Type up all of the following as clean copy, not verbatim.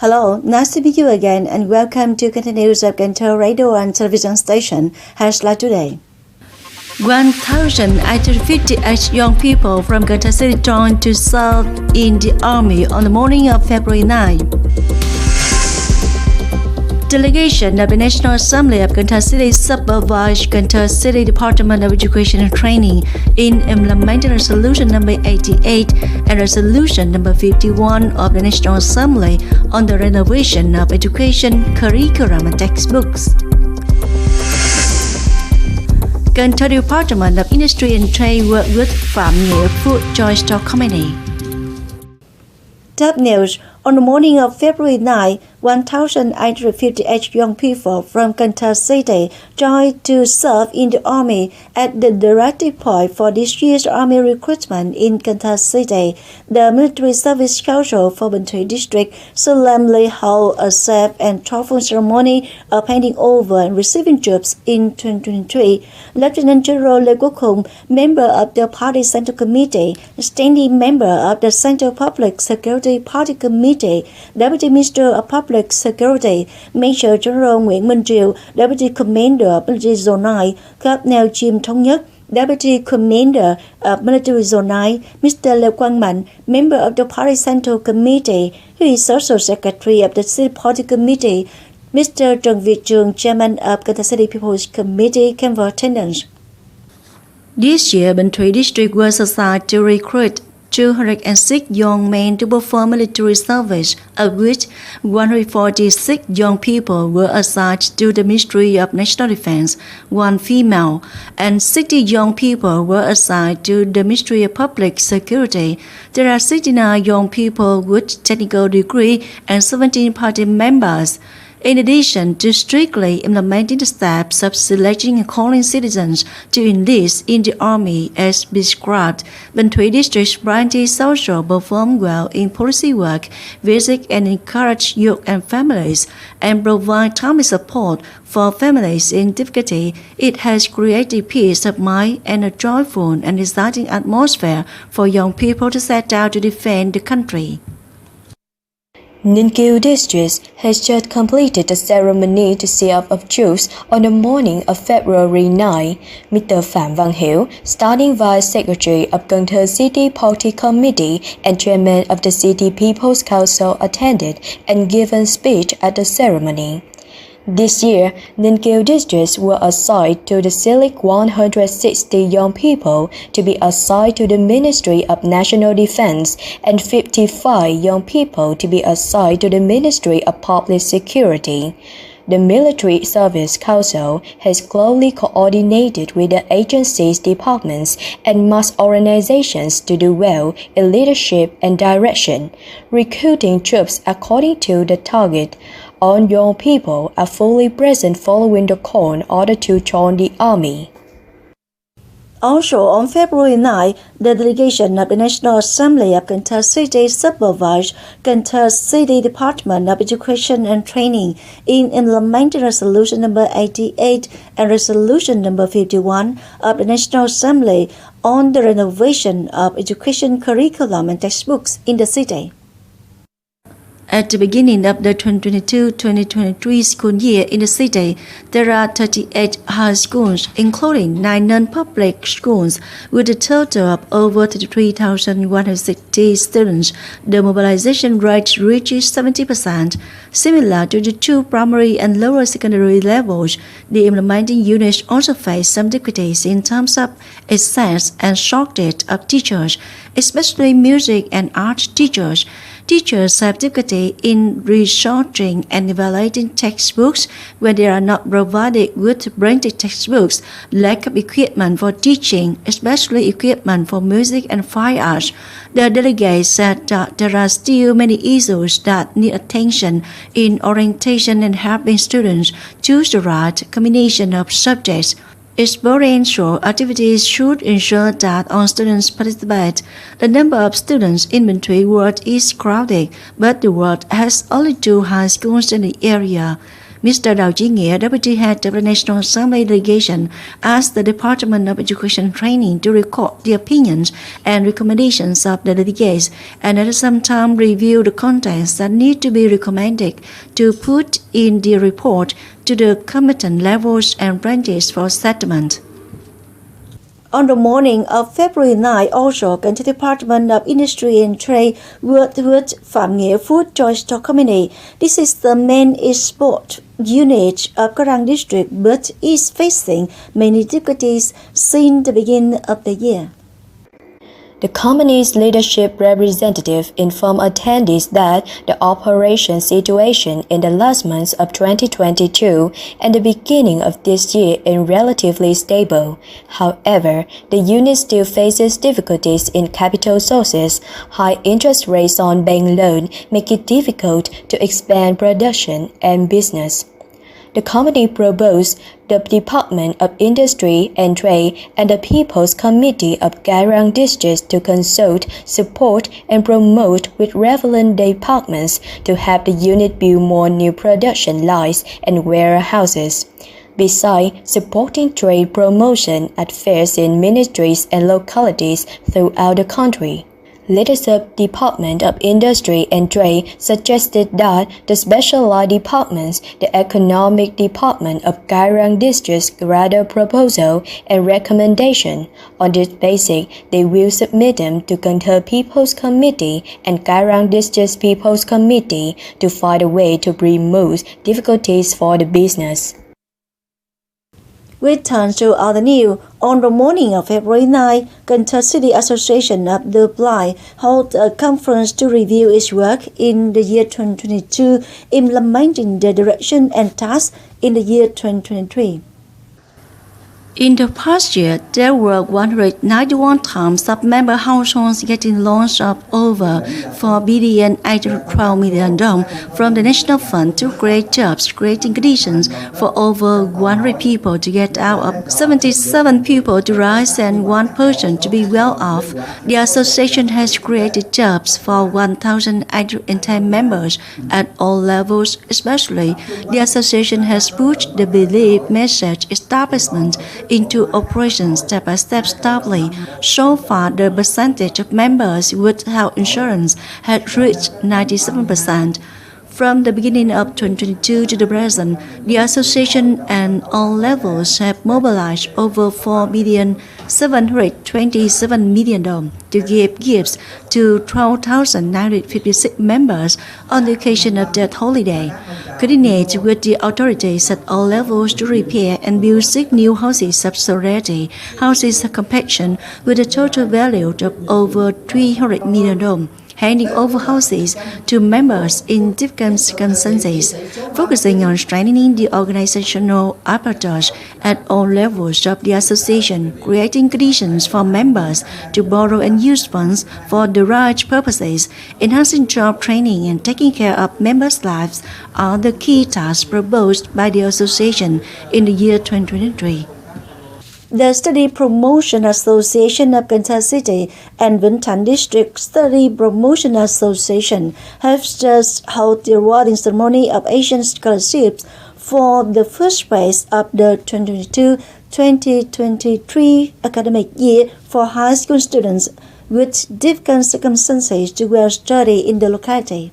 Hello, nice to meet you again and welcome to continuous of Cần Thơ radio and television station. Hashtag today. 1,858 young people from Cần Thơ City joined to serve in the army on the morning of February 9. Delegation of the National Assembly of Cần Thơ City supervised Cần Thơ City Department of Education and Training in implementing Resolution number 88 and Resolution number 51 of the National Assembly on the renovation of education, curriculum and textbooks. Cần Thơ Department of Industry and Trade worked with Phạm Nghĩa Food Joint Stock Company. Top news. On the morning of February 9, 1,858 young people from Cần Thơ City joined to serve in the Army at the directive point for this year's Army recruitment in Cần Thơ City. The Military Service Council for Bình Thủy District solemnly held a safe and thoughtful ceremony of handing over and receiving troops in 2023. Lieutenant General Lê Quốc Khung, member of the Party Central Committee, standing member of the Central Public Security Party Committee, Deputy Minister of Public Security, Major General Nguyễn Minh Triều, Deputy Commander of Military Zone 9, Colonel Jim Thống Nhất, Deputy Commander of Military Zone 9, Mr. Lê Quang Mạnh, member of the Party Central Committee, who is also Secretary of the City Party Committee, Mr. Trần Việt Trường, Chairman of Cần Thơ City People's Committee, came for attendance. This year, Bình Thủy District was assigned to recruit 206 young men to perform military service, of which 146 young people were assigned to the Ministry of National Defense, 1 female, and 60 young people were assigned to the Ministry of Public Security. There are 69 young people with technical degree and 17 party members. In addition to strictly implementing the steps of selecting and calling citizens to enlist in the Army as prescribed, Bình Thủy District's anti-social performed well in policy work, visit and encourage youth and families, and provide timely support for families in difficulty. It has created peace of mind and a joyful and exciting atmosphere for young people to set out to defend the country. Ninh District has just completed the ceremony to see off of troops on the morning of February 9. Mr. Phạm Văn Hiểu, starting Vice Secretary of Cần Thơ City Party Committee and Chairman of the City People's Council, attended and given speech at the ceremony. This year, Ninh districts were assigned to the select 160 young people to be assigned to the Ministry of National Defense and 55 young people to be assigned to the Ministry of Public Security. The Military Service Council has closely coordinated with the agencies, departments, and mass organizations to do well in leadership and direction, recruiting troops according to the target. All young people are fully present following the call in order to join the Army. Also, on February 9, the delegation of the National Assembly of Cần Thơ City supervised Cần Thơ City Department of Education and Training in implementing Resolution number 88 and Resolution number 51 of the National Assembly on the renovation of education curriculum and textbooks in the city. At the beginning of the 2022-2023 school year in the city, there are 38 high schools, including 9 non-public schools, with a total of over 33,160 students. The mobilization rate reaches 70%. Similar to the 2 primary and lower secondary levels, the implementing units also face some difficulties in terms of access and shortage of teachers, especially music and art teachers. Teachers have difficulty in researching and evaluating textbooks when they are not provided with branded textbooks, lack of equipment for teaching, especially equipment for music and fine arts. The delegates said that there are still many issues that need attention in orientation and helping students choose the right combination of subjects. Experiential activities should ensure that all students participate. The number of students in Bình Thủy ward is crowded, but the ward has only 2 high schools in the area. Mr. Đào Chí Nghĩa, Deputy Head of the National Assembly Delegation, asked the Department of Education and Training to record the opinions and recommendations of the delegates and at the same time review the contents that need to be recommended to put in the report to the competent levels and branches for settlement. On the morning of February 9, also, Cần Thơ Department of Industry and Trade worked with Phạm Nghĩa Food Joint Stock Company. This is the main export unit of Cái Răng district, but is facing many difficulties since the beginning of the year. The company's leadership representative informed attendees that the operation situation in the last months of 2022 and the beginning of this year is relatively stable. However, the unit still faces difficulties in capital sources. High interest rates on bank loans make it difficult to expand production and business. The company proposed the Department of Industry and Trade and the People's Committee of Cái Răng District to consult, support, and promote with relevant departments to have the unit build more new production lines and warehouses. Besides supporting trade promotion at fairs in ministries and localities throughout the country. Leadership Department of Industry and Trade suggested that the specialized departments, the Economic Department of Cái Răng District, gather proposal and recommendation. On this basis, they will submit them to Cần Thơ People's Committee and Cái Răng District People's Committee to find a way to remove difficulties for the business. We turn to other news. On the morning of February 9, Cần Thơ City Association of the Blind held a conference to review its work in the year 2022, implementing the direction and tasks in the year 2023. In the past year, there were 191 times sub-member households getting loans of over 4 billion 812 million dong from the National Fund to create jobs, creating conditions for over 100 people to get out of 77 people to rise and 1 person to be well off. The association has created jobs for 1,810 members at all levels, especially the association has pushed the belief message establishment into operation step by step stably. So far, the percentage of members with health insurance has reached 97%. From the beginning of 2022 to the present, the association and all levels have mobilized over 4 billion 727 million dong to give gifts to 12,956 members on the occasion of that holiday. Coordinate with the authorities at all levels to repair and build 6 new houses of solidarity, houses of compassion with a total value of over 300 million dong. Handing over houses to members in different circumstances, focusing on strengthening the organizational apparatus at all levels of the association, creating conditions for members to borrow and use funds for the right purposes, enhancing job training and taking care of members' lives are the key tasks proposed by the association in the year 2023. The Study Promotion Association of Cần Thơ City and Bình Thủy District Study Promotion Association have just held the awarding ceremony of Asian scholarships for the first phase of the 2022-2023 academic year for high school students with different circumstances to well study in the locality.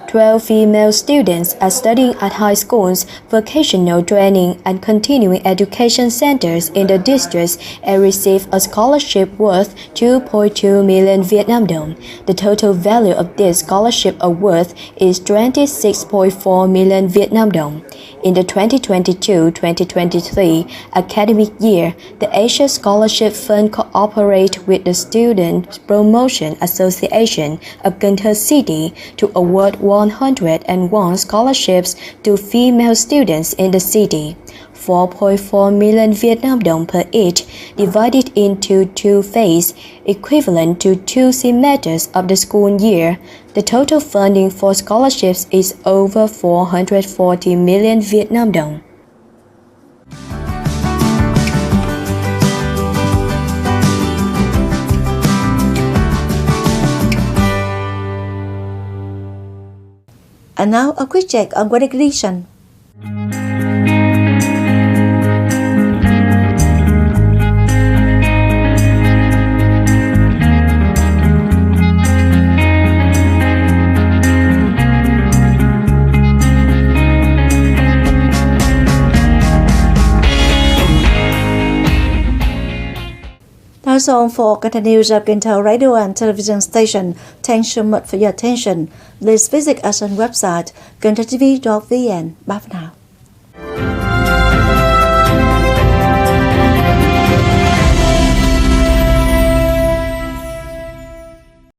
12 female students are studying at high schools, vocational training, and continuing education centers in the districts and receive a scholarship worth 2.2 million Vietnam dong. The total value of this scholarship award is 26.4 million Vietnam dong. In the 2022-2023 academic year, the Asia Scholarship Fund cooperates with the Student Promotion Association of Cần Thơ City to award 101 scholarships to female students in the city. 4.4 million Vietnam dong per each, divided into 2 phases, equivalent to 2 semesters of the school year. The total funding for scholarships is over 440 million Vietnam dong. And now a quick check on weather condition. That's all for content news of Cần Thơ radio and television station. Thanks so much for your attention. Please visit us on website kenthtv.vn. Bye for now.